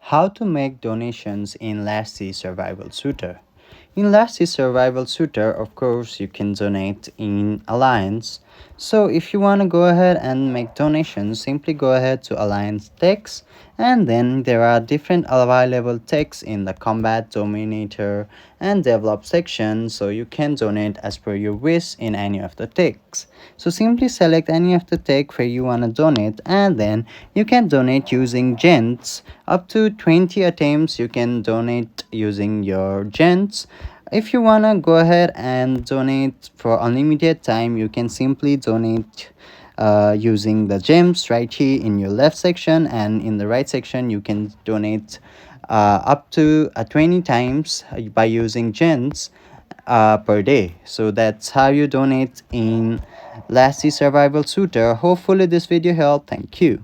How to make donations in Lassie Survival Shooter. In Lassie Survival Shooter, of course, you can donate in Alliance. So if you want to go ahead and make donations, simply go ahead to Alliance text, and then there are different available texts in the Combat, Dominator, and Develop section, so you can donate as per your wish in any of the texts. So simply select any of the text where you want to donate, and then you can donate using gens. Up to 20 attempts you can donate using your gens. If you want to go ahead and donate for unlimited time, you can simply donate using the gems right here in your left section, and in the right section you can donate up to 20 times by using gens per day. So that's how you donate in Lassie Survival Shooter. Hopefully this video helped. Thank you.